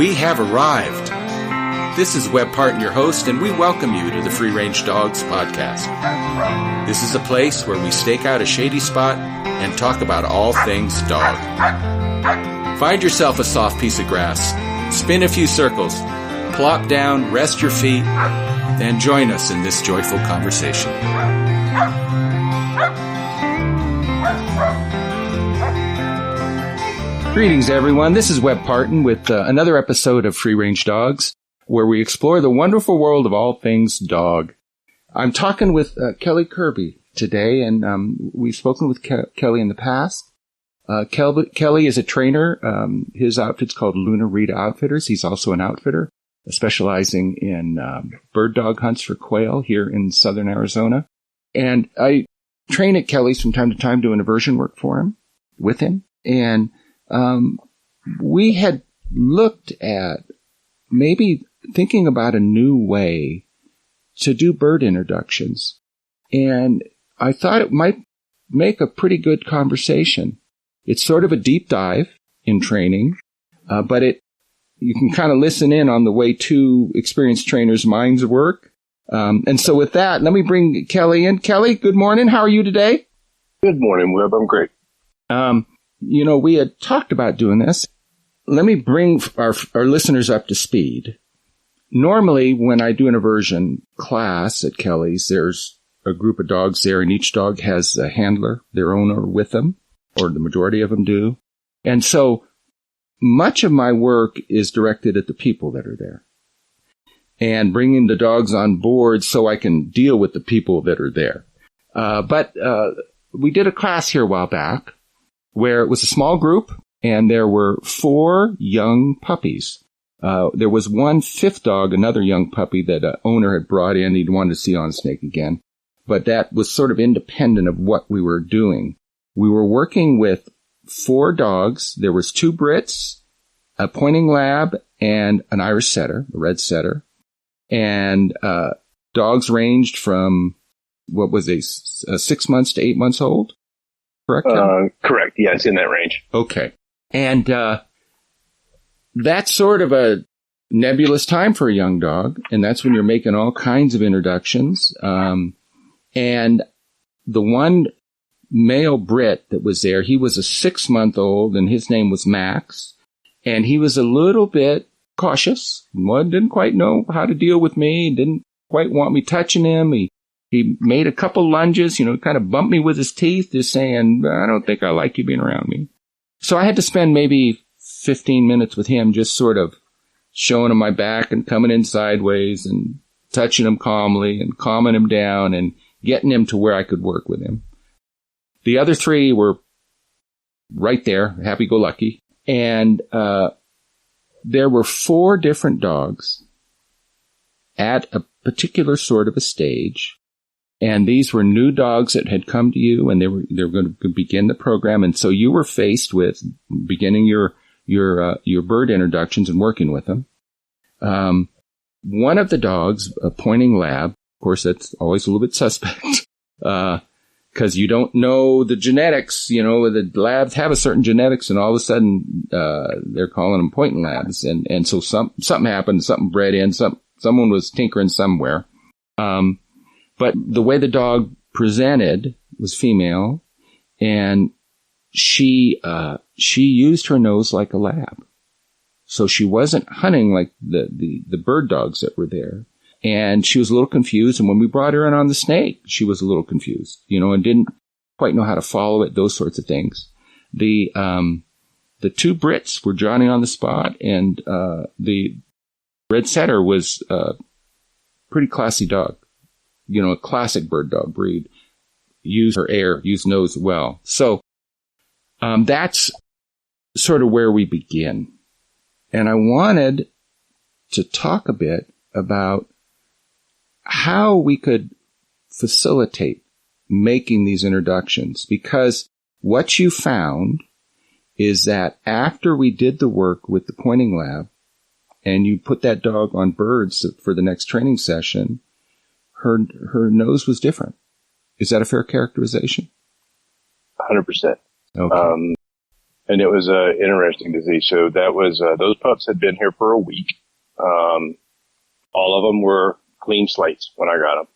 We have arrived. This is Webb Parton, your host, and we welcome you to the Free Range Dogs podcast. This is a place where we stake out a shady spot and talk about all things dog. Find yourself a soft piece of grass, spin a few circles, plop down, rest your feet, and join us in this joyful conversation. Greetings, everyone. This is Webb Parton with another episode of Free Range Dogs, where we explore the wonderful world of all things dog. I'm talking with Kelly Kirby today, and we've spoken with Kelly in the past. Kelly is a trainer. His outfit's called LunaRita Outfitters. He's also an outfitter, specializing in bird dog hunts for quail here in southern Arizona. And I train at Kelly's from time to time doing aversion work for him, with him. And we had looked at maybe thinking about a new way to do bird introductions. And I thought it might make a pretty good conversation. It's sort of a deep dive in training, but you can kind of listen in on the way two experienced trainers' minds work. And so with that, let me bring Kelly in. Kelly, good morning. How are you today? Good morning, Webb. I'm great. We had talked about doing this. Let me bring our listeners up to speed. Normally, when I do an aversion class at Kelly's, there's a group of dogs there, and each dog has a handler, their owner, with them, or the majority of them do. And so much of my work is directed at the people that are there and bringing the dogs on board so I can deal with the people that are there. But we did a class here a while back where it was a small group, and there were 4 young puppies. There was one 5th dog, another young puppy that an owner had brought in. He'd wanted to see on snake again. But that was sort of independent of what we were doing. We were working with 4 dogs. There was 2 Brits, a pointing lab, and an Irish setter, a red setter. And dogs ranged from, 6 months to 8 months old? Correct? Correct. Yeah, it's in that range. Okay. And that's sort of a nebulous time for a young dog, and that's when you're making all kinds of introductions. And the one male Brit that was there, he was a 6-month-old, and his name was Max, and he was a little bit cautious. Didn't quite know how to deal with me, didn't quite want me touching him. He made a couple lunges, kind of bumped me with his teeth, just saying, I don't think I like you being around me. So I had to spend maybe 15 minutes with him, just sort of showing him my back and coming in sideways and touching him calmly and calming him down and getting him to where I could work with him. The other 3 were right there, happy-go-lucky. And there were 4 different dogs at a particular sort of a stage. And these were new dogs that had come to you, and they were going to begin the program. And so you were faced with beginning your bird introductions and working with them. One of the dogs, a pointing lab, of course, that's always a little bit suspect, because you don't know the genetics. The labs have a certain genetics, and all of a sudden they're calling them pointing labs. And so something happened, something bred in, someone was tinkering somewhere. But the way the dog presented was female, and she used her nose like a lab. So she wasn't hunting like the bird dogs that were there. And she was a little confused. And when we brought her in on the snake, she was a little confused, and didn't quite know how to follow it, those sorts of things. The 2 Brits were Johnny on the spot, and the red setter was a pretty classy dog. A classic bird dog breed. Use her air, use nose well. So that's sort of where we begin. And I wanted to talk a bit about how we could facilitate making these introductions, because what you found is that after we did the work with the pointing lab and you put that dog on birds for the next training session, her nose was different. Is that a fair characterization? 100%. Okay. And it was interesting to see. So that was those pups had been here for a week. All of them were clean slates when I got them.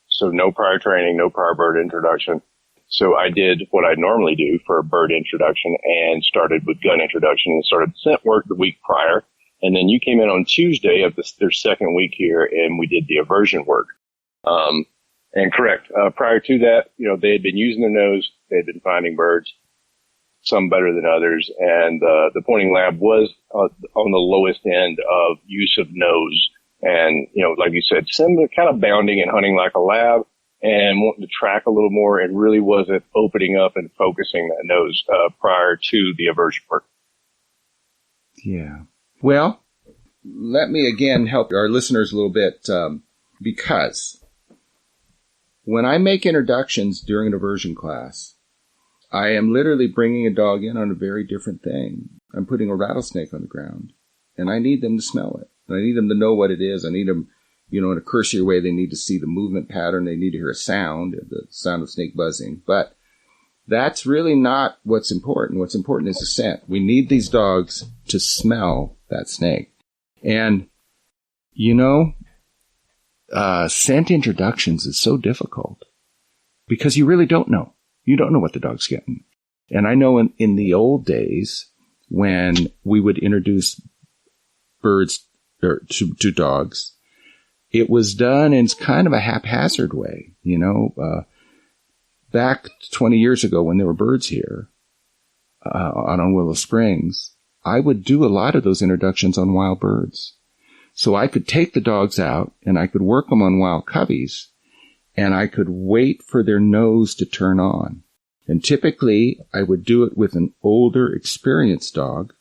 So no prior training, no prior bird introduction. So I did what I normally do for a bird introduction and started with gun introduction and started scent work the week prior. And then you came in on Tuesday of their second week here, and we did the aversion work. And correct, prior to that, they had been using their nose. They had been finding birds, some better than others. And the pointing lab was on the lowest end of use of nose. And, like you said, similar kind of bounding and hunting like a lab and wanting to track a little more and really wasn't opening up and focusing that nose prior to the aversion work. Yeah. Well, let me again help our listeners a little bit because when I make introductions during an aversion class, I am literally bringing a dog in on a very different thing. I'm putting a rattlesnake on the ground, and I need them to smell it. And I need them to know what it is. I need them, in a cursory way, they need to see the movement pattern. They need to hear a sound, the sound of snake buzzing. But that's really not what's important. What's important is the scent. We need these dogs to smell that snake. And, scent introductions is so difficult because you really don't know. You don't know what the dog's getting. And I know in the old days when we would introduce birds to dogs, it was done in kind of a haphazard way. Back 20 years ago when there were birds here on Willow Springs, I would do a lot of those introductions on wild birds. So I could take the dogs out and I could work them on wild coveys and I could wait for their nose to turn on. And typically I would do it with an older, experienced dog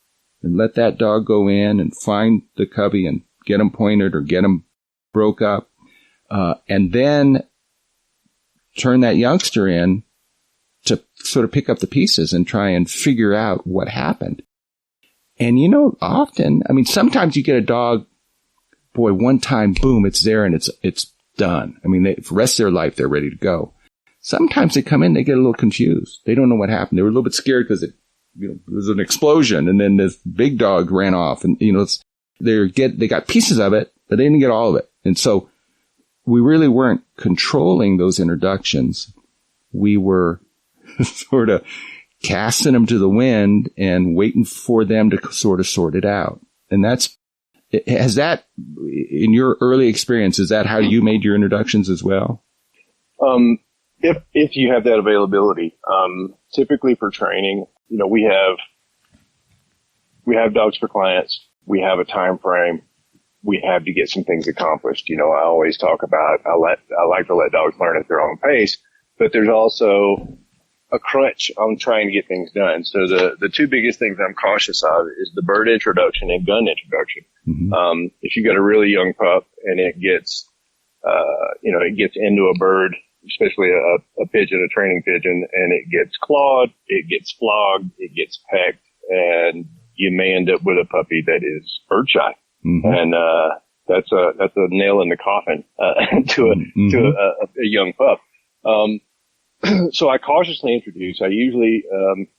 and let that dog go in and find the covey and get him pointed or get him broke up, and then turn that youngster in to sort of pick up the pieces and try and figure out what happened. And often, sometimes you get a dog, boy, one time, boom, it's there and it's done. For the rest of their life, they're ready to go. Sometimes they come in, they get a little confused. They don't know what happened. They were a little bit scared because there was an explosion and then this big dog ran off and, they got pieces of it, but they didn't get all of it. And so we really weren't controlling those introductions. We were sort of casting them to the wind and waiting for them to sort of sort it out. And has that, in your early experience, is that how you made your introductions as well? If you have that availability, typically for training, we have dogs for clients. We have a time frame. We have to get some things accomplished. I always talk about, I like to let dogs learn at their own pace, but there's also a crunch on trying to get things done. So the two biggest things I'm cautious of is the bird introduction and gun introduction. Mm-hmm. If you got a really young pup and it gets, it gets into a bird, especially a pigeon, a training pigeon, and it gets clawed, it gets flogged, it gets pecked, and you may end up with a puppy that is bird shy. Mm-hmm. And, that's a nail in the coffin, to a young pup. So I cautiously introduce. I usually,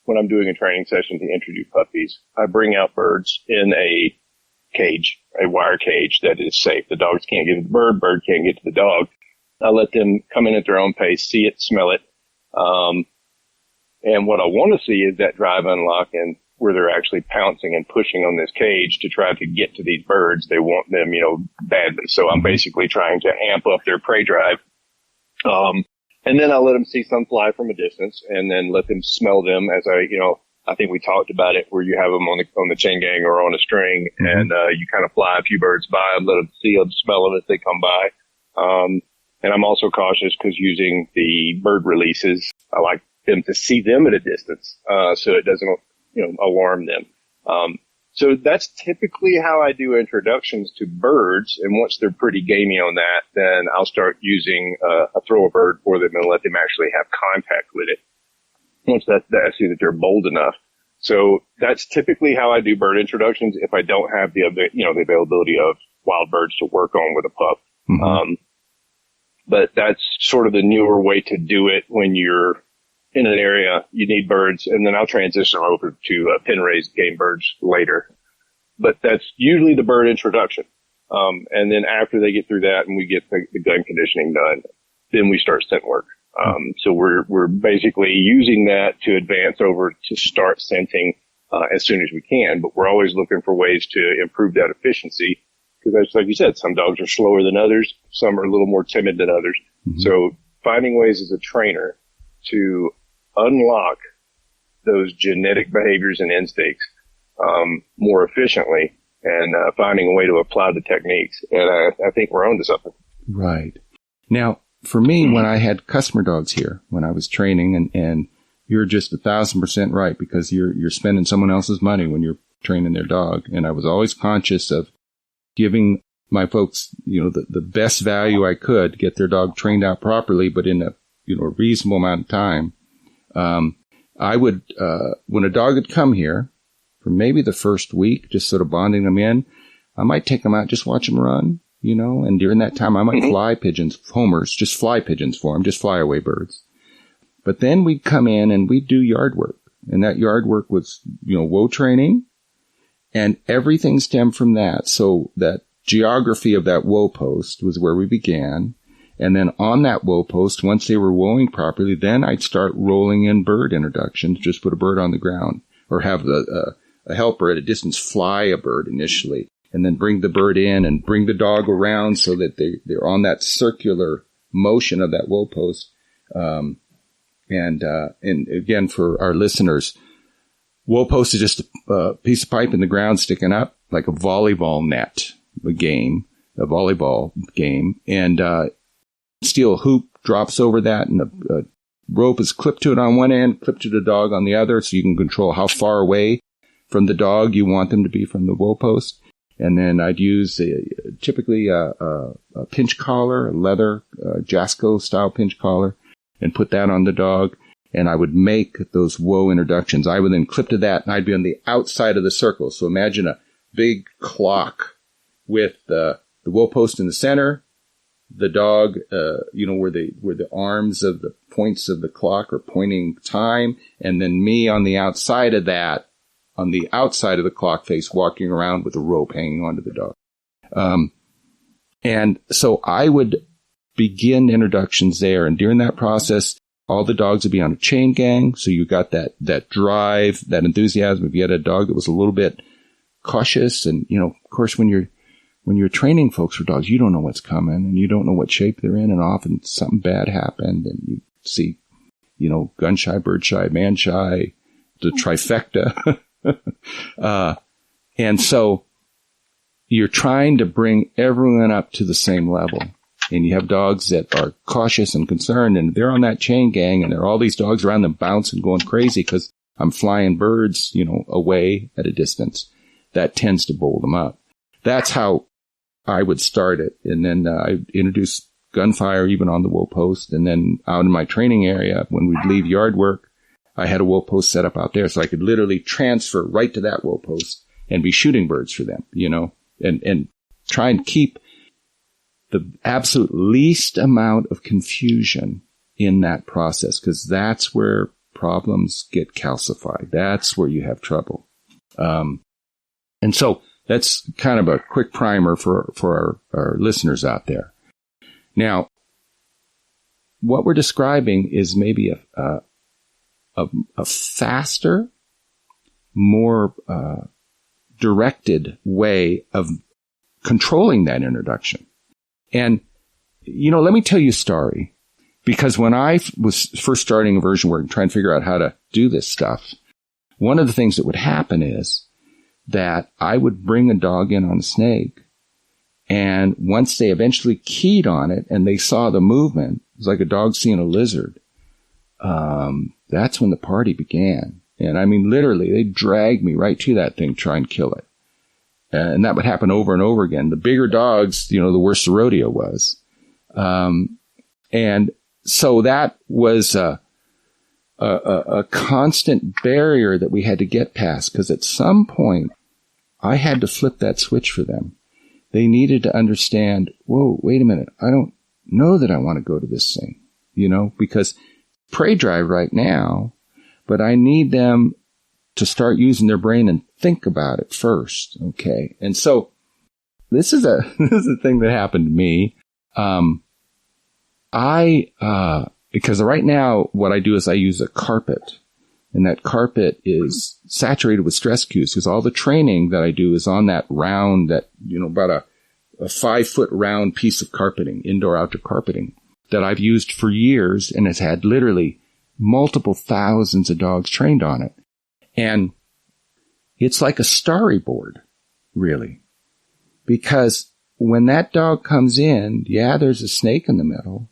when I'm doing a training session to introduce puppies, I bring out birds in a cage, a wire cage that is safe. The dogs can't get to the bird, bird can't get to the dog. I let them come in at their own pace, see it, smell it. And what I want to see is that drive unlock and where they're actually pouncing and pushing on this cage to try to get to these birds. They want them, badly. So I'm basically trying to amp up their prey drive. And then I let them see some fly from a distance and then let them smell them as I think we talked about it where you have them on the chain gang or on a string and, you kind of fly a few birds by and let them see them, smell them as they come by. And I'm also cautious because using the bird releases, I like them to see them at a distance, so it doesn't, alarm them. So that's typically how I do introductions to birds. And once they're pretty gamey on that, then I'll start using a throw a bird for them and let them actually have contact with it. Once I see that they're bold enough. So that's typically how I do bird introductions if I don't have the availability of wild birds to work on with a pup. Mm-hmm. But that's sort of the newer way to do it when you're in an area, you need birds, and then I'll transition over to pen raised game birds later. But that's usually the bird introduction. And then after they get through that and we get the gun conditioning done, then we start scent work. So we're basically using that to advance over to start scenting, as soon as we can, but we're always looking for ways to improve that efficiency. Because like you said, some dogs are slower than others. Some are a little more timid than others. Mm-hmm. So finding ways as a trainer to unlock those genetic behaviors and instincts, more efficiently, and finding a way to apply the techniques. And I think we're onto something. Right. Now, for me, when I had customer dogs here, when I was training, and you're just 1,000% right, because you're spending someone else's money when you're training their dog. And I was always conscious of giving my folks, the best value I could, get their dog trained out properly, but in a reasonable amount of time. I would, when a dog had come here, for maybe the first week, just sort of bonding them in, I might take them out, just watch them run, and during that time I might fly pigeons, homers, just fly pigeons for them, just fly away birds. But then we'd come in and we'd do yard work, and that yard work was, woe training, and everything stemmed from that. So that geography of that woe post was where we began. And then on that woe post, once they were woeing properly, then I'd start rolling in bird introductions, just put a bird on the ground, or have a helper at a distance fly a bird initially, and then bring the bird in and bring the dog around so that they're on that circular motion of that woe post. And again, for our listeners, woe post is just a piece of pipe in the ground sticking up like a volleyball net, a volleyball game. And steel hoop drops over that, and a rope is clipped to it on one end, clipped to the dog on the other, so you can control how far away from the dog you want them to be from the woe post. And then I'd use typically a pinch collar, a leather Jasco style pinch collar, and put that on the dog. And I would make those woe introductions. I would then clip to that, and I'd be on the outside of the circle. So imagine a big clock with the woe post in the center, the dog, where the arms of the points of the clock are pointing time, and then me on the outside of that, on the outside of the clock face, walking around with a rope hanging onto the dog. And so I would begin introductions there. And during that process, all the dogs would be on a chain gang. So you got that drive, that enthusiasm. If you had a dog that was a little bit cautious, and, of course, when you're training folks for dogs, you don't know what's coming, and you don't know what shape they're in, and often something bad happened, and you see, gun shy, bird shy, man shy, the trifecta. And so you're trying to bring everyone up to the same level. And you have dogs that are cautious and concerned, and they're on that chain gang, and there are all these dogs around them bouncing, going crazy because I'm flying birds, away at a distance. That tends to bowl them up. That's how I would start it. And then I introduce gunfire even on the woe post. And then out in my training area, when we'd leave yard work, I had a woe post set up out there, so I could literally transfer right to that woe post and be shooting birds for them, and try and keep the absolute least amount of confusion in that process, because that's where problems get calcified. That's where you have trouble. And so that's kind of a quick primer for our listeners out there. Now, what we're describing is maybe a faster, more directed way of controlling that introduction. And, let me tell you a story, because when I was first starting aversion work and trying to figure out how to do this stuff, one of the things that would happen is that I would bring a dog in on a snake, and once they eventually keyed on it and they saw the movement, it was like a dog seeing a lizard. That's when the party began. And I mean, literally, they dragged me right to that thing, try and kill it. And that would happen over and over again. The bigger dogs, the worse the rodeo was. And so that was a constant barrier that we had to get past, because at some point I had to flip that switch for them. They needed to understand, whoa, wait a minute. I don't know that I want to go to this thing, because prey drive right now, but I need them to start using their brain and think about it first. Okay. And so this is a thing that happened to me. Because right now what I do is I use a carpet, and that carpet is saturated with stress cues, because all the training that I do is on that round, that, about a 5-foot round piece of carpeting, indoor outdoor carpeting, that I've used for years, and has had literally multiple thousands of dogs trained on it. And it's like a storyboard, really, because when that dog comes in, there's a snake in the middle,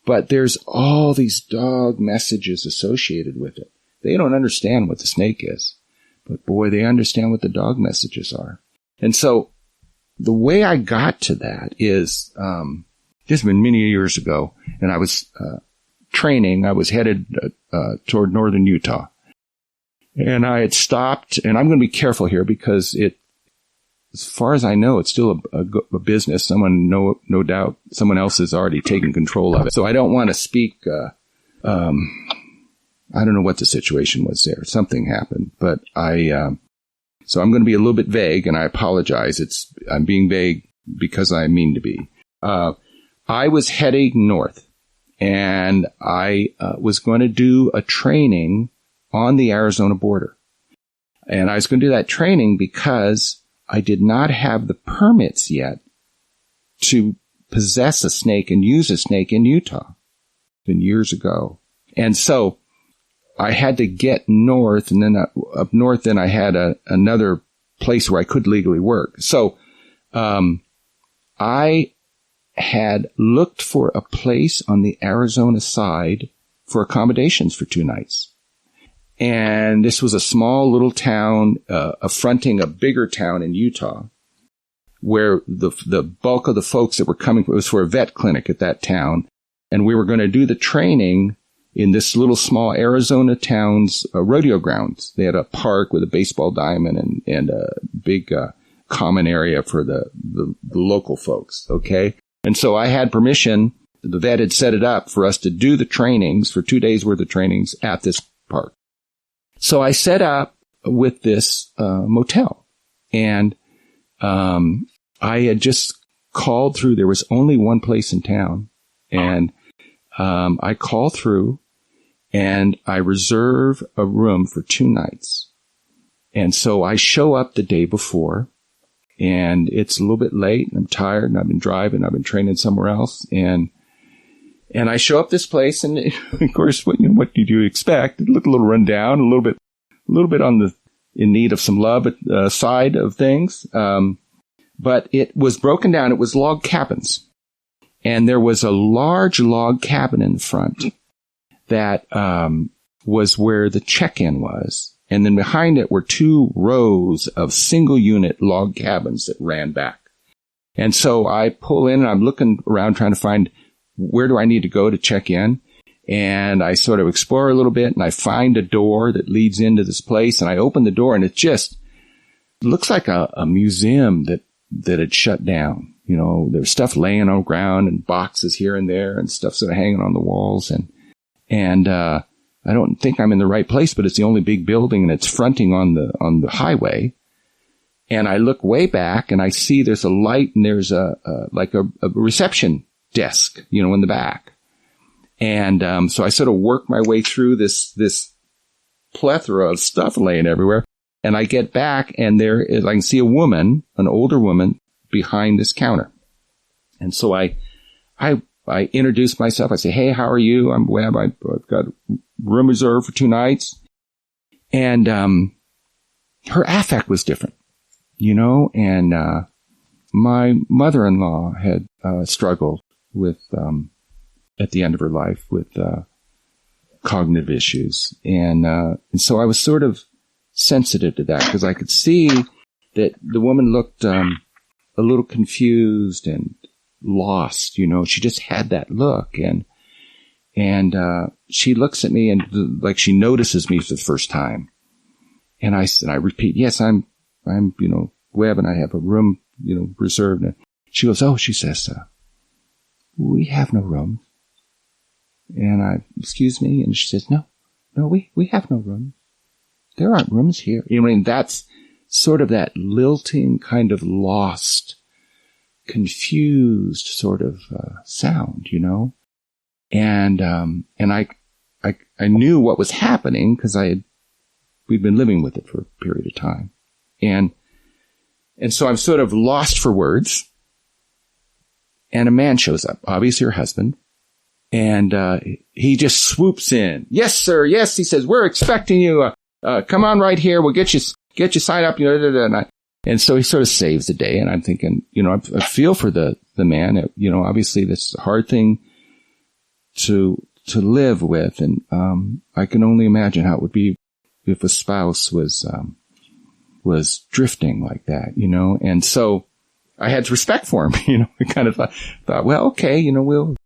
but there's all these dog messages associated with it. They don't understand what the snake is, but boy, they understand what the dog messages are. And so the way I got to that is, this has been many years ago, and I was training. I was headed toward northern Utah, and I had stopped, and I'm going to be careful here because as far as I know, it's still a business. No doubt, someone else has already taken control of it. So I don't want to speak. I don't know what the situation was there. Something happened, but so I'm going to be a little bit vague, and I apologize. I'm being vague because I mean to be. I was heading north, and I was going to do a training on the Arizona border, and I was going to do that training because I did not have the permits yet to possess a snake and use a snake in Utah. It's been years ago. And so I had to get north, and then up north, then I had another place where I could legally work. So I had looked for a place on the Arizona side for accommodations for 2 nights. And this was a small little town, affronting a bigger town in Utah, where the bulk of the folks that were coming, it was for a vet clinic at that town. And we were going to do the training in this little small Arizona town's rodeo grounds. They had a park with a baseball diamond and a big common area for the local folks. Okay. And so I had permission. The vet had set it up for us to do the trainings for 2 days worth of trainings at this park. So I set up with this motel, and I had just called through. There was only one place in town, and I call through, and I reserve a room for 2 nights. And so I show up the day before, and it's a little bit late, and I'm tired, and I've been driving, I've been training somewhere else, and I show up this place, and of course, what do you expect? It looked a little run down, a little bit in need of some love side of things. But it was broken down. It was log cabins, and there was a large log cabin in the front that was where the check-in was, and then behind it were 2 rows of single unit log cabins that ran back. And so I pull in, and I'm looking around trying to find, where do I need to go to check in? And I sort of explore a little bit, and I find a door that leads into this place, and I open the door, and it just looks like a museum that had shut down. There's stuff laying on the ground, and boxes here and there, and stuff sort of hanging on the walls. And I don't think I'm in the right place, but it's the only big building, and it's fronting on the highway. And I look way back, and I see there's a light, and there's a reception desk, in the back. And so I sort of work my way through this plethora of stuff laying everywhere. And I get back, and I can see a woman, an older woman, behind this counter. And so I introduce myself. I say, "Hey, how are you? I'm Webb. I've got room reserved for 2 nights." And her affect was different, and my mother-in-law had struggled with, at the end of her life, with cognitive issues. And so I was sort of sensitive to that, because I could see that the woman looked a little confused and lost. She just had that look, and she looks at me, and like she notices me for the first time. And I repeat, "Yes, I'm Webb, and I have a room, reserved." And she goes, "Oh," she says, "we have no rooms." And excuse me? And she says, no, we have no room. There aren't rooms here. You know, I mean, that's sort of that lilting kind of lost, confused sort of sound, you know? And I knew what was happening because we'd been living with it for a period of time. And so I'm sort of lost for words. And a man shows up, obviously her husband. And he just swoops in. Yes, sir. Yes, he says, we're expecting you. Come on right here. We'll get you signed up. You know, and so he sort of saves the day. And I'm thinking, you know, I feel for the man. You know, obviously this is a hard thing to live with. And I can only imagine how it would be if a spouse was drifting like that, you know. And so I had respect for him, you know. I kind of thought, well, okay, you know, we'll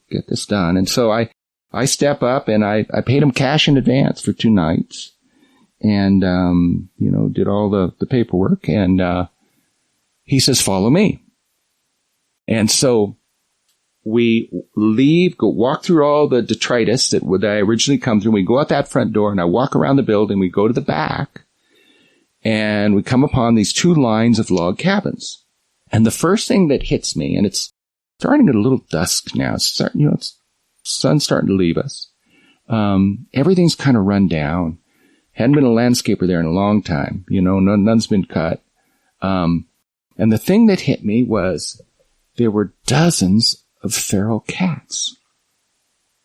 get this done. And so I step up and I paid him cash in advance for 2 nights and, you know, did all the paperwork. And, he says, follow me. And so we walk through all the detritus that I originally come through. We go out that front door and I walk around the building. We go to the back and we come upon these 2 lines of log cabins. And the first thing that hits me, and it's starting to get a little dusk now. It's sun's starting to leave us. Everything's kind of run down. Hadn't been a landscaper there in a long time. You know, none's been cut. And the thing that hit me was there were dozens of feral cats.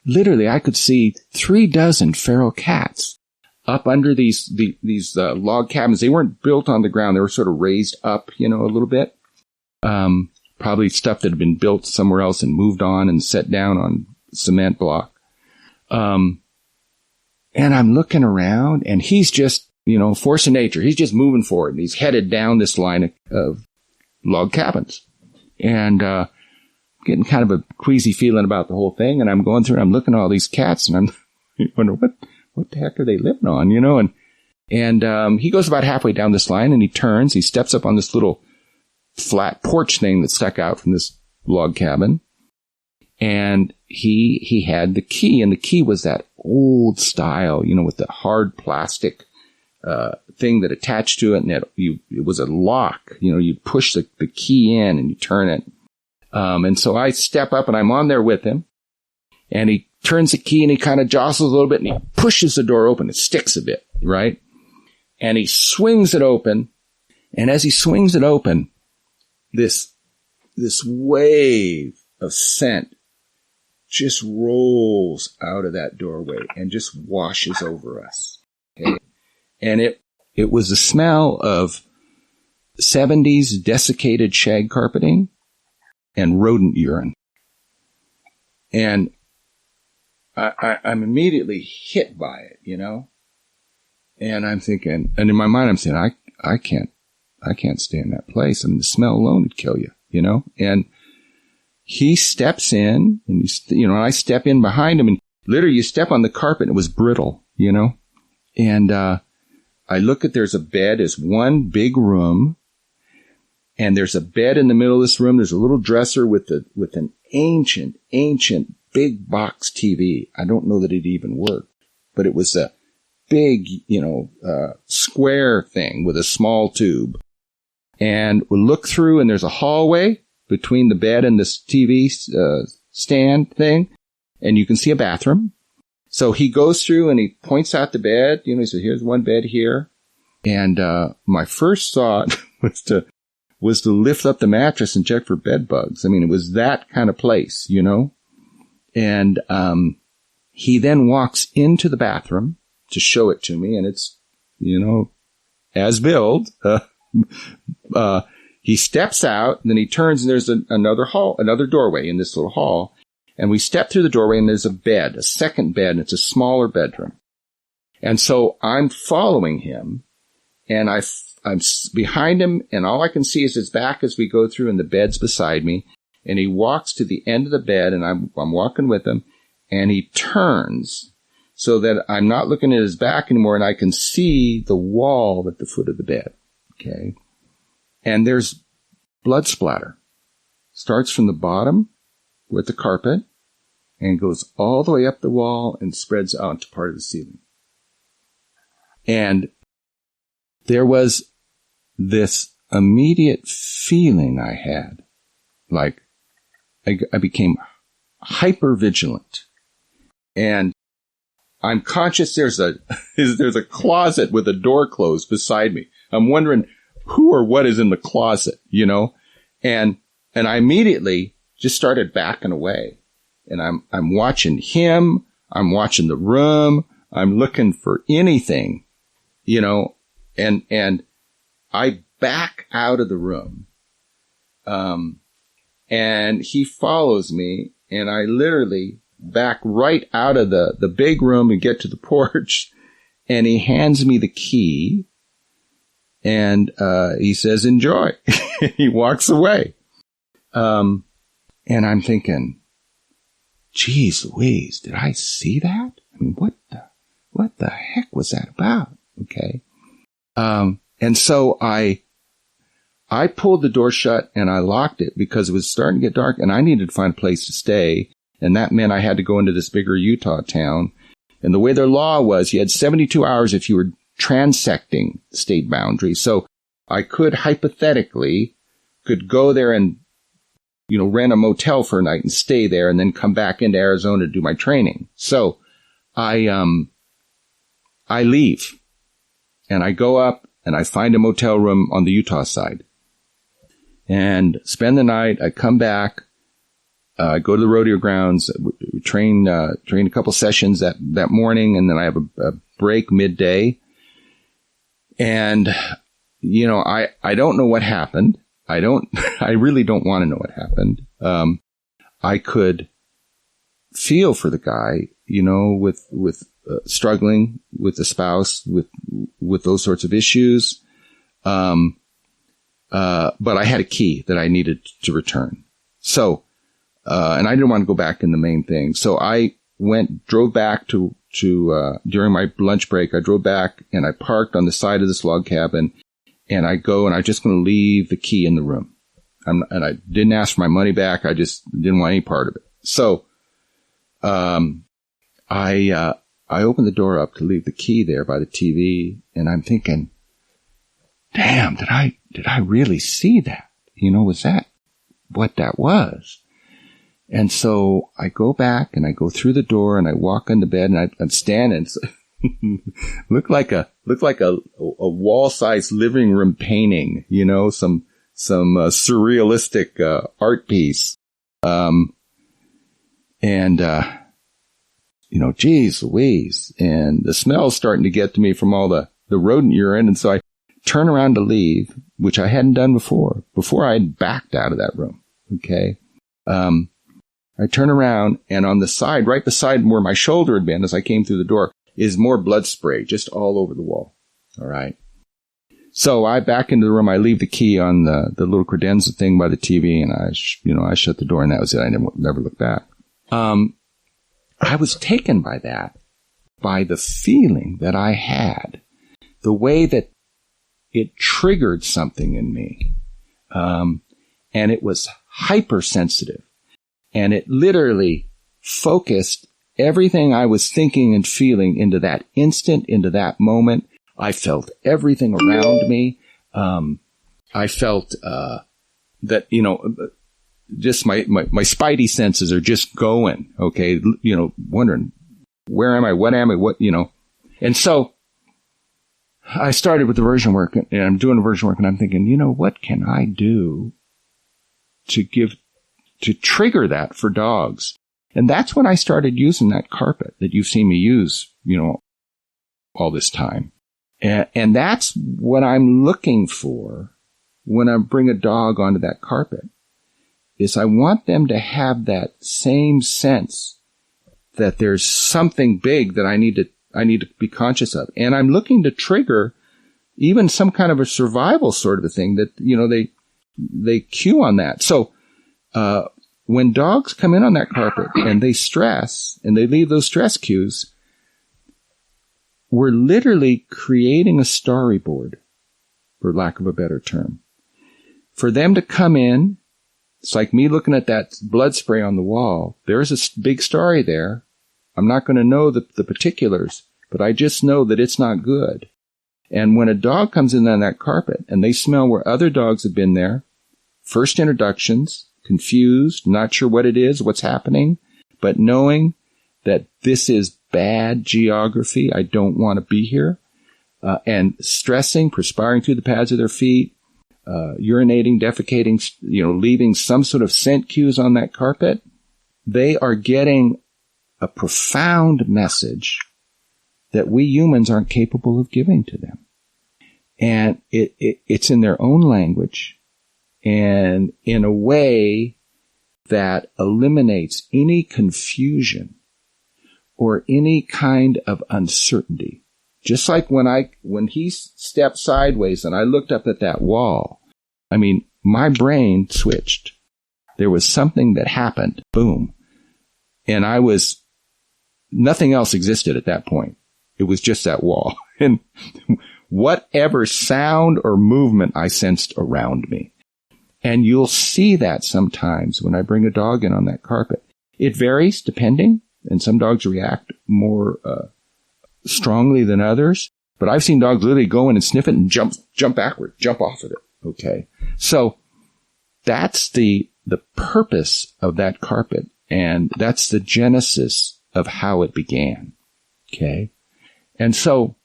Literally, I could see 3 dozen feral cats up under these log cabins. They weren't built on the ground. They were sort of raised up, you know, a little bit. Probably stuff that had been built somewhere else and moved on and set down on cement block. And I'm looking around and he's just, you know, force of nature. He's just moving forward and he's headed down this line of log cabins. And, getting kind of a queasy feeling about the whole thing. And I'm going through and I'm looking at all these cats and I'm wondering what the heck are they living on, you know? And he goes about halfway down this line and he turns, he steps up on this little flat porch thing that stuck out from this log cabin. And he had the key, and the key was that old style, you know, with the hard plastic, thing that attached to it. And it was a lock, you know, you push the key in and you turn it. And so I step up and I'm on there with him and he turns the key and he kind of jostles a little bit and he pushes the door open. It sticks a bit, right? And he swings it open. And as he swings it open, this wave of scent just rolls out of that doorway and just washes over us. Okay. And it was the smell of 70s desiccated shag carpeting and rodent urine. And I'm immediately hit by it, you know? And I'm thinking, and in my mind I'm saying, I can't stay in that place. I mean, the smell alone would kill you, you know? And he steps in and and I step in behind him and literally you step on the carpet and it was brittle, you know? And, I look at, there's a bed, there's one big room. And there's a bed in the middle of this room. There's a little dresser with an ancient big box TV. I don't know that it even worked, but it was a big, square thing with a small tube. And we look through and there's a hallway between the bed and this TV stand thing. And you can see a bathroom. So he goes through and he points out the bed. You know, he says, here's one bed here. And my first thought was to lift up the mattress and check for bed bugs. I mean, it was that kind of place, you know. And he then walks into the bathroom to show it to me, and it's, you know, as billed. He steps out, and then he turns, and there's another doorway in this little hall. And we step through the doorway, and there's a bed, a second bed, and it's a smaller bedroom. And so I'm following him, and I'm behind him, and all I can see is his back as we go through, and the bed's beside me. And he walks to the end of the bed, and I'm walking with him, and he turns so that I'm not looking at his back anymore, and I can see the wall at the foot of the bed. Okay. And there's blood splatter. Starts from the bottom with the carpet, and goes all the way up the wall and spreads out to part of the ceiling. And there was this immediate feeling I had, like I became hyper vigilant, and I'm conscious there's a closet with a door closed beside me. I'm wondering who or what is in the closet, you know, and I immediately just started backing away, and I'm watching him, I'm watching the room, I'm looking for anything, you know, and I back out of the room, and he follows me, and I literally back right out of the big room and get to the porch, and he hands me the key, and he says, "Enjoy." He walks away. And I'm thinking, geez Louise, did I see that? I mean, what the heck was that about? Okay. And so I pulled the door shut and I locked it because it was starting to get dark and I needed to find a place to stay. And that meant I had to go into this bigger Utah town. And the way their law was, you had 72 hours if you were transecting state boundaries. So I could hypothetically go there and, you know, rent a motel for a night and stay there and then come back into Arizona to do my training. So I leave and I go up and I find a motel room on the Utah side and spend the night. I come back, go to the rodeo grounds, train a couple sessions that morning. And then I have a break midday. And, you know, I don't know what happened. I really don't want to know what happened. I could feel for the guy, you know, with struggling with the spouse, with those sorts of issues. But I had a key that I needed to return. So, and I didn't want to go back in the main thing. So I drove back to during my lunch break, I drove back and I parked on the side of this log cabin. And I go and I'm just going to leave the key in the room. And I didn't ask for my money back. I just didn't want any part of it. So, I opened the door up to leave the key there by the TV. And I'm thinking, damn, did I really see that? You know, was that what that was? And so I go back and I go through the door and I walk on the bed and I'm standing. Looked like a wall-sized living room painting, you know, some surrealistic art piece. You know, geez Louise, and the smell's starting to get to me from all the rodent urine, and so I turn around to leave, which I hadn't done before I had backed out of that room. Okay, I turn around, and on the side, right beside where my shoulder had been as I came through the door, is more blood spray just all over the wall. All right. So I back into the room. I leave the key on the little credenza thing by the TV, and I shut the door, and that was it. I never looked back. I was taken by the feeling that I had, the way that it triggered something in me. And it was hypersensitive, and it literally focused everything I was thinking and feeling into that instant, into that moment. I felt everything around me. I felt that, you know, just my spidey senses are just going, okay, you know, wondering, where am I? What am I? What, you know? And so I started with the aversion work, and I'm doing aversion work, and I'm thinking, you know, what can I do to trigger that for dogs? And that's when I started using that carpet that you've seen me use, you know, all this time. And that's what I'm looking for when I bring a dog onto that carpet, is I want them to have that same sense that there's something big that I need to be conscious of. And I'm looking to trigger even some kind of a survival sort of a thing that, you know, they cue on that. So, when dogs come in on that carpet and they stress and they leave those stress cues, we're literally creating a storyboard, for lack of a better term, for them to come in, It's like me looking at that blood spray on the wall. There's a big story there. I'm not going to know the particulars, but I just know that it's not good. And when a dog comes in on that carpet and they smell where other dogs have been there, first introductions, confused, not sure what it is, what's happening, but knowing that this is bad geography, I don't want to be here, and stressing, perspiring through the pads of their feet, urinating, defecating, leaving some sort of scent cues on that carpet, they are getting a profound message that we humans aren't capable of giving to them. And it's in their own language and in a way that eliminates any confusion or any kind of uncertainty. Just like when he stepped sideways and I looked up at that wall, I mean, my brain switched. There was something that happened. Boom. And nothing else existed at that point. It was just that wall. And whatever sound or movement I sensed around me. And you'll see that sometimes when I bring a dog in on that carpet. It varies depending, and some dogs react more strongly than others. But I've seen dogs literally go in and sniff it and jump backward, jump off of it. Okay. So that's the purpose of that carpet. And that's the genesis of how it began. Okay. And so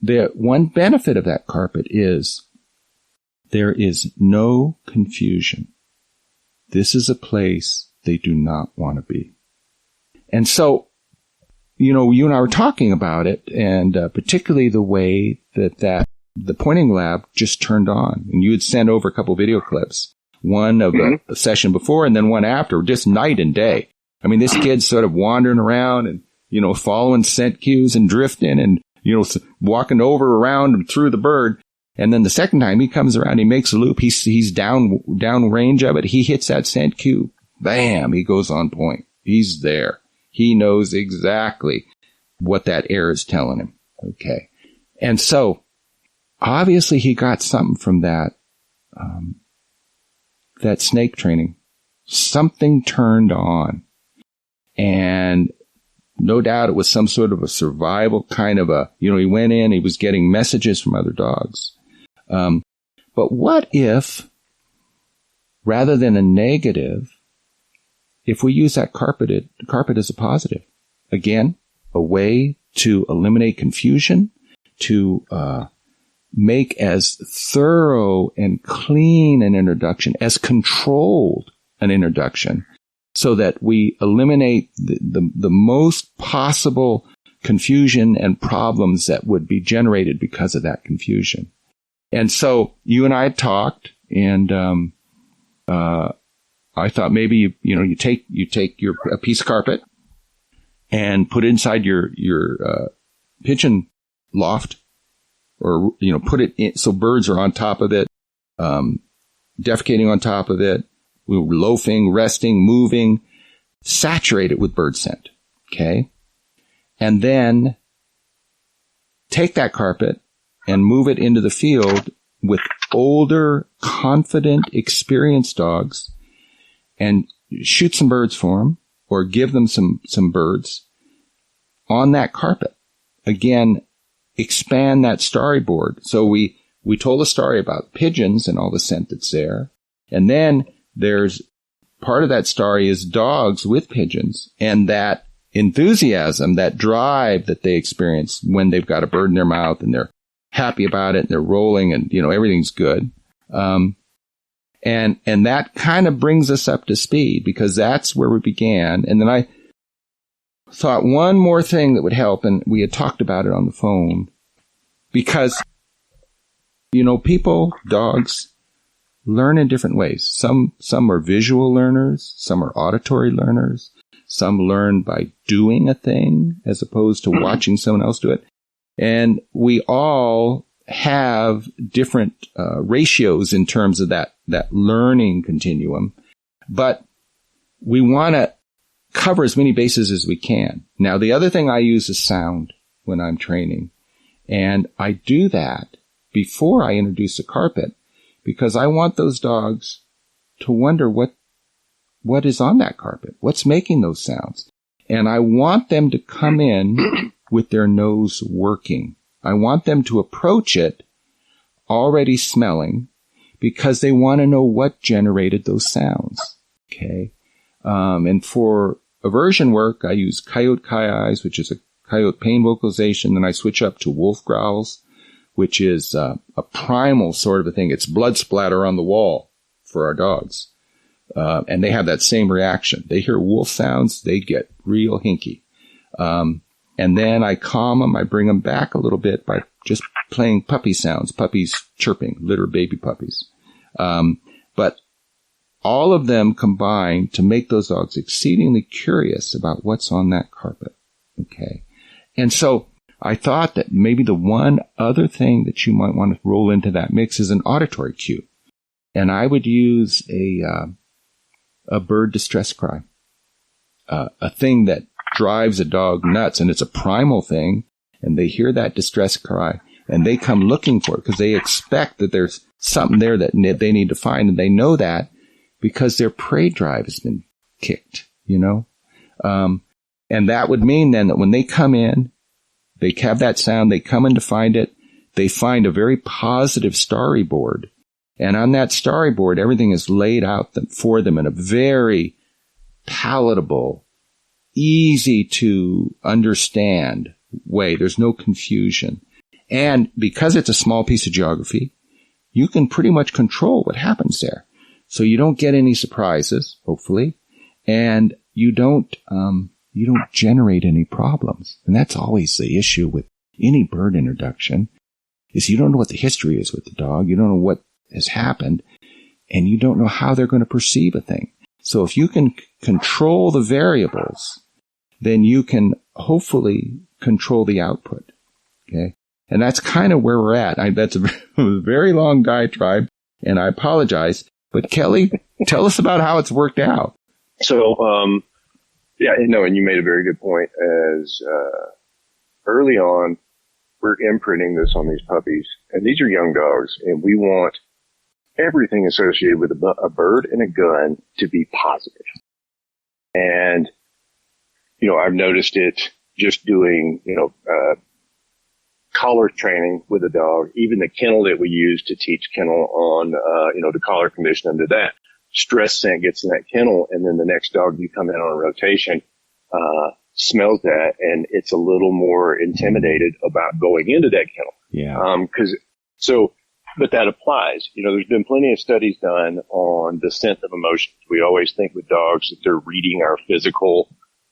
the one benefit of that carpet is there is no confusion. This is a place they do not want to be. And so, you and I were talking about it, and particularly the way that the pointing lab just turned on. And you had sent over a couple video clips, one of a session before and then one after, just night and day. I mean, this kid's sort of wandering around and, following scent cues and drifting and, walking over, around and through the bird. And then the second time he comes around, he makes a loop. He's down range of it. He hits that scent cue. Bam. He goes on point. He's there. He knows exactly what that air is telling him. Okay. And so obviously he got something from that snake training. Something turned on. And no doubt it was some sort of a survival kind of he went in, he was getting messages from other dogs. But what if, rather than a negative, if we use that carpet as a positive? Again, a way to eliminate confusion, to make as thorough and clean an introduction, as controlled an introduction, so that we eliminate the most possible confusion and problems that would be generated because of that confusion. And so you and I had talked, and I thought maybe you take a piece of carpet and put it inside your pigeon loft, or put it in so birds are on top of it, defecating on top of it. We were loafing, resting, moving, saturate it with bird scent. Okay. And then take that carpet and move it into the field with older, confident, experienced dogs and shoot some birds for them, or give them some birds on that carpet. Again, expand that storyboard. So we told a story about pigeons and all the scent that's there. And then there's part of that story is dogs with pigeons, and that enthusiasm, that drive that they experience when they've got a bird in their mouth and they're happy about it and they're rolling and, everything's good. And that kind of brings us up to speed, because that's where we began. And then I thought one more thing that would help, and we had talked about it on the phone, because, people, dogs, learn in different ways. Some are visual learners, some are auditory learners, some learn by doing a thing as opposed to watching someone else do it. And we all have different ratios in terms of that learning continuum, but we want to cover as many bases as we can. Now, the other thing I use is sound when I'm training, and I do that before I introduce a carpet, because I want those dogs to wonder what is on that carpet, what's making those sounds. And I want them to come in with their nose working. I want them to approach it already smelling because they want to know what generated those sounds. Okay. And for aversion work, I use coyote ki-eyes, which is a coyote pain vocalization. Then I switch up to wolf growls, which is a primal sort of a thing. It's blood splatter on the wall for our dogs. And they have that same reaction. They hear wolf sounds, they get real hinky. And then I calm them. I bring them back a little bit by just playing puppy sounds, puppies chirping, litter baby puppies. But all of them combine to make those dogs exceedingly curious about what's on that carpet. Okay. And so I thought that maybe the one other thing that you might want to roll into that mix is an auditory cue. And I would use a bird distress cry, a thing that drives a dog nuts, and it's a primal thing, and they hear that distress cry, and they come looking for it because they expect that there's something there that they need to find, and they know that because their prey drive has been kicked, you know? And that would mean then that when they come in, they have that sound, they come in to find it, they find a very positive storyboard. And on that storyboard, everything is laid out for them in a very palatable, easy to understand way. There's no confusion. And because it's a small piece of geography, you can pretty much control what happens there. So you don't get any surprises, hopefully, and you don't generate any problems. And that's always the issue with any bird introduction, is you don't know what the history is with the dog. You don't know what has happened, and you don't know how they're going to perceive a thing. So if you can control the variables, then you can hopefully control the output. Okay. And that's kind of where we're at. That's a very long diatribe, and I apologize. But Kelly, tell us about how it's worked out. So, yeah, no, and you made a very good point. As early on, we're imprinting this on these puppies, and these are young dogs, and we want everything associated with a bird and a gun to be positive. And, you know, I've noticed it just doing, collar training with a dog, even the kennel that we use to teach kennel on, the collar condition under that. Stress scent gets in that kennel, and then the next dog you come in on a rotation, smells that, and it's a little more intimidated about going into that kennel. Yeah. But that applies. You know, there's been plenty of studies done on the scent of emotions. We always think with dogs that they're reading our physical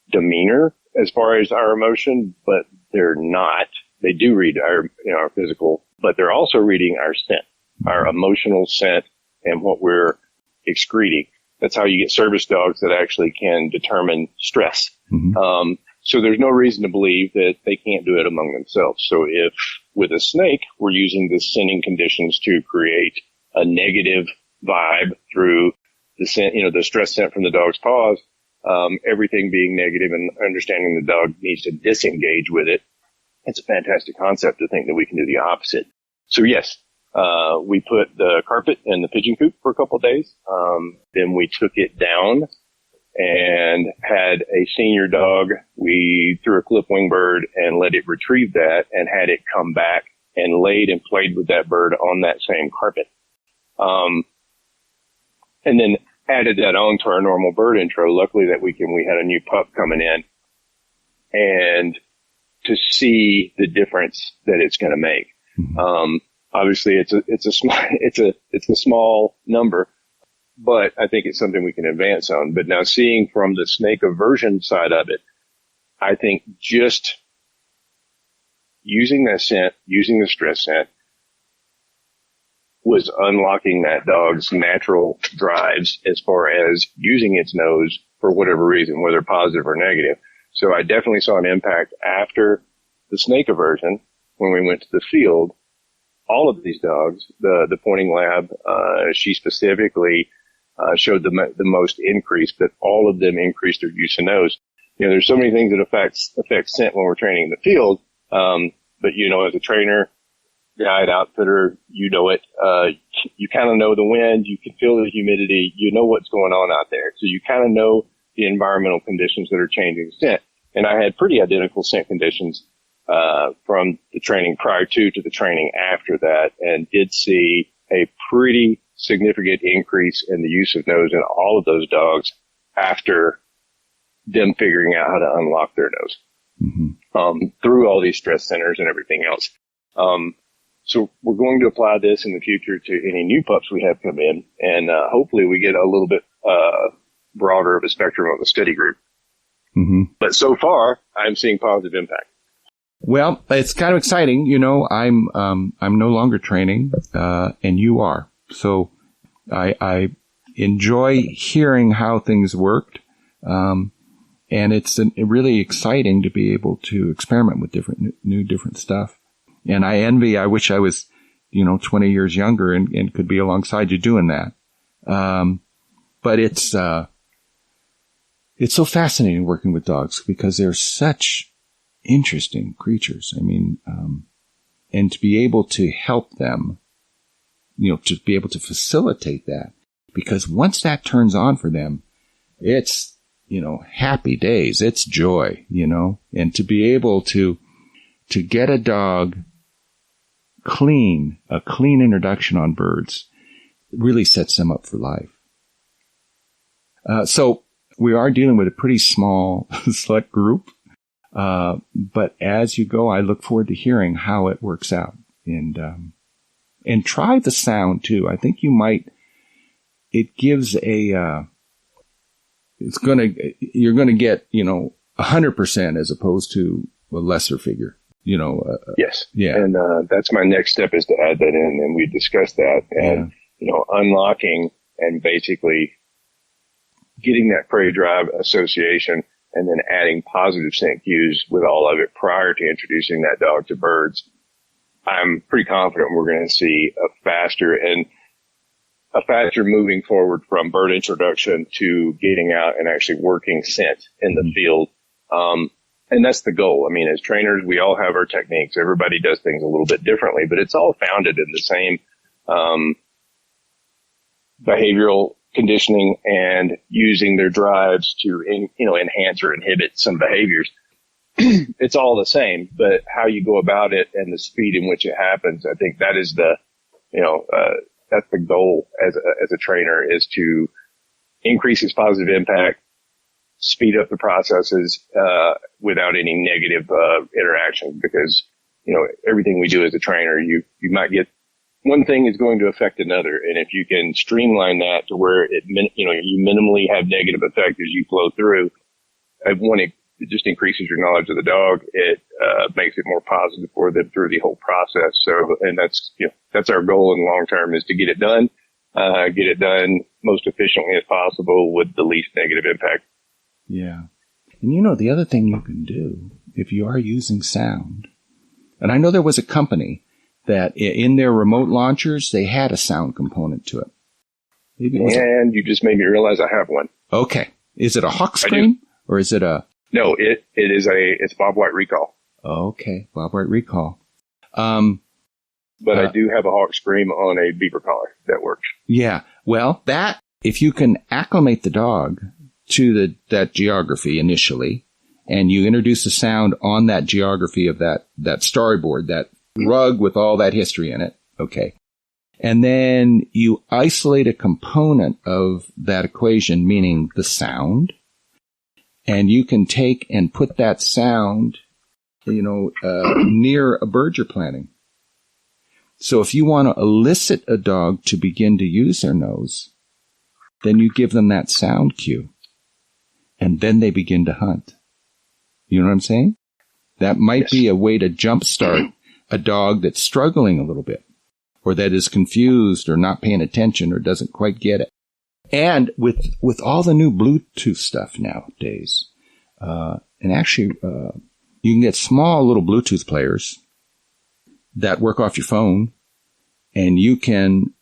demeanor as far as our emotion, but they're not. They do read our physical, but they're also reading our scent, our emotional scent, and what we're excreting. That's how you get service dogs that actually can determine stress. Mm-hmm. So there's no reason to believe that they can't do it among themselves. So if with a snake, we're using the scenting conditions to create a negative vibe through the scent, the stress scent from the dog's paws, everything being negative and understanding the dog needs to disengage with it. It's a fantastic concept to think that we can do the opposite. So yes, we put the carpet in the pigeon coop for a couple of days. Then we took it down and had a senior dog. We threw a clip wing bird and let it retrieve that and had it come back and laid and played with that bird on that same carpet. And then added that on to our normal bird intro. Luckily that weekend we had a new pup coming in, and to see the difference that it's going to make. Obviously it's a small number, but I think it's something we can advance on. But now seeing from the snake aversion side of it, I think just using that scent, using the stress scent, was unlocking that dog's natural drives as far as using its nose for whatever reason, whether positive or negative. So I definitely saw an impact after the snake aversion when we went to the field. All of these dogs, the pointing lab, she specifically showed the most increase, but all of them increased their use of nose. There's so many things that affect scent when we're training in the field. But as a trainer, guide, outfitter, it, you kind of know the wind, you can feel the humidity, you know what's going on out there. So you kind of know the environmental conditions that are changing scent. And I had pretty identical scent conditions, from the training prior to the training after that, and did see a pretty significant increase in the use of nose in all of those dogs after them figuring out how to unlock their nose, through all these stress centers and everything else. So we're going to apply this in the future to any new pups we have come in, and hopefully we get a little bit broader of a spectrum of the study group. But so far, I'm seeing positive impact. Well, it's kind of exciting. You know, I'm no longer training, and you are. So I enjoy hearing how things worked. And it's really exciting to be able to experiment with different stuff. And I wish I was, 20 years younger and could be alongside you doing that. But it's so fascinating working with dogs because they're such interesting creatures. I mean, and to be able to help them, to be able to facilitate that, because once that turns on for them, it's, happy days, it's joy, and to be able to get a dog a clean introduction on birds really sets them up for life. So we are dealing with a pretty small select group. But as you go, I look forward to hearing how it works out, and try the sound too. I think you might, it gives you're going to get, 100% as opposed to a lesser figure, Yes. Yeah. And, that's my next step is to add that in, and we discussed that, and, unlocking and basically getting that prey drive association, and then adding positive scent cues with all of it prior to introducing that dog to birds. I'm pretty confident we're going to see a faster moving forward from bird introduction to getting out and actually working scent in the field. And that's the goal. I mean, as trainers, we all have our techniques. Everybody does things a little bit differently, but it's all founded in the same, behavioral conditioning and using their drives to, enhance or inhibit some behaviors. It's all the same, but how you go about it and the speed in which it happens, I think that is that's the goal as a trainer, is to increase its positive impact, speed up the processes, without any negative, interaction, because, everything we do as a trainer, you might get one thing is going to affect another. And if you can streamline that to where you minimally have negative effect as you flow through, it just increases your knowledge of the dog. It, makes it more positive for them through the whole process. So, and that's our goal in the long term, is to get it done most efficiently as possible with the least negative impact. Yeah. And the other thing you can do if you are using sound, and I know there was a company that in their remote launchers, they had a sound component to it. And you just made me realize I have one. Okay. Is it a Hawk Scream or is it a? No, it's Bob White Recall. Okay. Bob White Recall. But I do have a Hawk Scream on a beaver collar that works. Yeah. Well, if you can acclimate the dog to that geography initially, and you introduce the sound on that geography of that storyboard, that rug with all that history in it. Okay. And then you isolate a component of that equation, meaning the sound, and you can take and put that sound, near a bird you're planting. So if you want to elicit a dog to begin to use their nose, then you give them that sound cue, and then they begin to hunt. You know what I'm saying? That might be a way to jumpstart a dog that's struggling a little bit, or that is confused or not paying attention or doesn't quite get it. And with all the new Bluetooth stuff nowadays, and actually, you can get small little Bluetooth players that work off your phone, and you can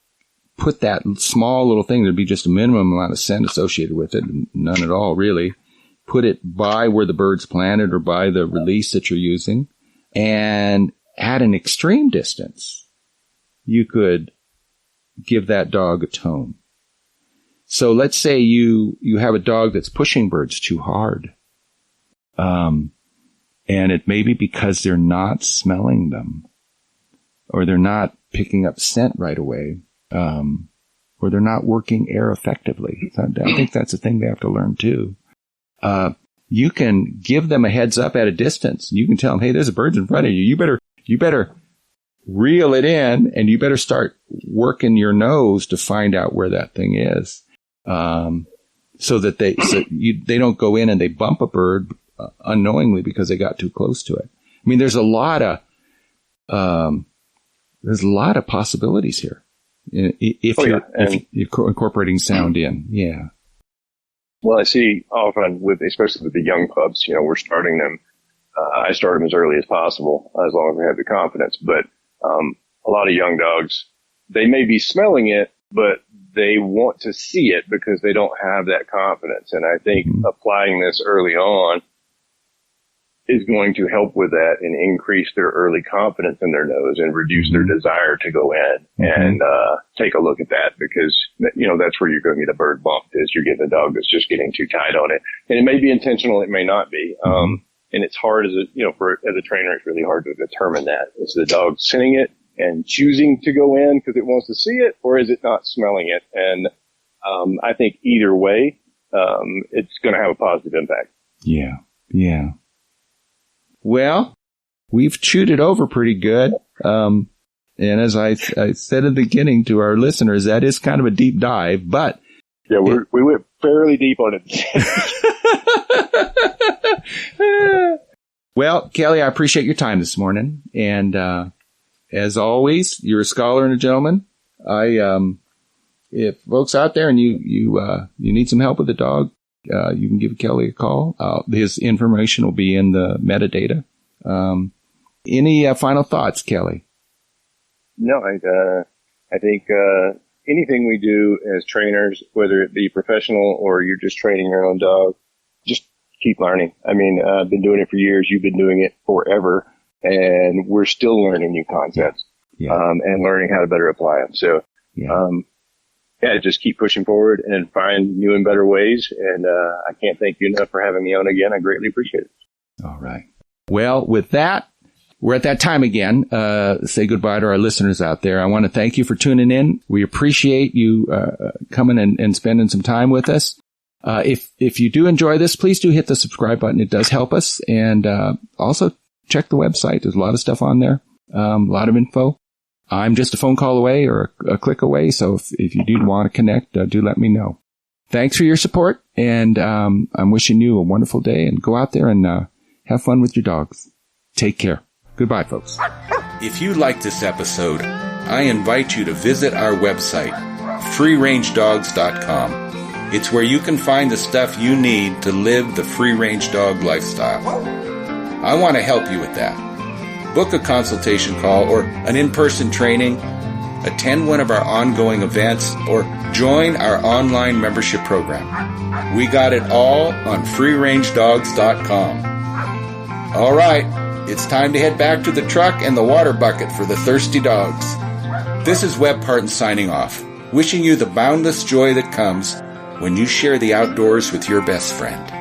put that small little thing, there'd be just a minimum amount of scent associated with it, none at all really, put it by where the bird's planted or by the release that you're using, and at an extreme distance, you could give that dog a tone. So let's say you have a dog that's pushing birds too hard. And it may be because they're not smelling them, or they're not picking up scent right away, or they're not working air effectively. I think that's a thing they have to learn too. You can give them a heads up at a distance. You can tell them, hey, there's a bird in front of you. You better reel it in, and you better start working your nose to find out where that thing is. So that they don't go in and they bump a bird unknowingly because they got too close to it. I mean, there's a lot of possibilities here if you're incorporating sound in. Yeah. Well, I see often especially with the young pups, we're starting them. I start them as early as possible, as long as they have the confidence. But a lot of young dogs, they may be smelling it, but they want to see it because they don't have that confidence. And I think applying this early on is going to help with that and increase their early confidence in their nose and reduce their desire to go in and take a look at that, because that's where you're going to get a bird bump, is you're getting a dog that's just getting too tight on it. And it may be intentional, it may not be. And it's hard as a trainer, it's really hard to determine that. Is the dog scenting it and choosing to go in because it wants to see it, or is it not smelling it? And I think either way, it's going to have a positive impact. Yeah. Yeah. Well, we've chewed it over pretty good. And as I said at the beginning to our listeners, that is kind of a deep dive, but yeah, we went fairly deep on it. Well, Kelly, I appreciate your time this morning. And, as always, you're a scholar and a gentleman. If folks out there and you need some help with the dog, you can give Kelly a call. His information will be in the metadata. Any final thoughts, Kelly? No, I think anything we do as trainers, whether it be professional or you're just training your own dog, just keep learning. I mean, I've been doing it for years. You've been doing it forever, and we're still learning new concepts and learning how to better apply them. So, just keep pushing forward and find new and better ways. And I can't thank you enough for having me on again. I greatly appreciate it. All right. Well, with that, we're at that time again. Say goodbye to our listeners out there. I want to thank you for tuning in. We appreciate you coming and spending some time with us. If you do enjoy this, please do hit the subscribe button. It does help us. And also check the website. There's a lot of stuff on there, a lot of info. I'm just a phone call away or a click away. So if you do want to connect, do let me know. Thanks for your support. And I'm wishing you a wonderful day, and go out there and have fun with your dogs. Take care. Goodbye, folks. If you like this episode, I invite you to visit our website, freerangedogs.com. It's where you can find the stuff you need to live the free-range dog lifestyle. I want to help you with that. Book a consultation call or an in-person training, attend one of our ongoing events, or join our online membership program. We got it all on freerangedogs.com. All right, it's time to head back to the truck and the water bucket for the thirsty dogs. This is Webb Parton signing off, wishing you the boundless joy that comes when you share the outdoors with your best friend.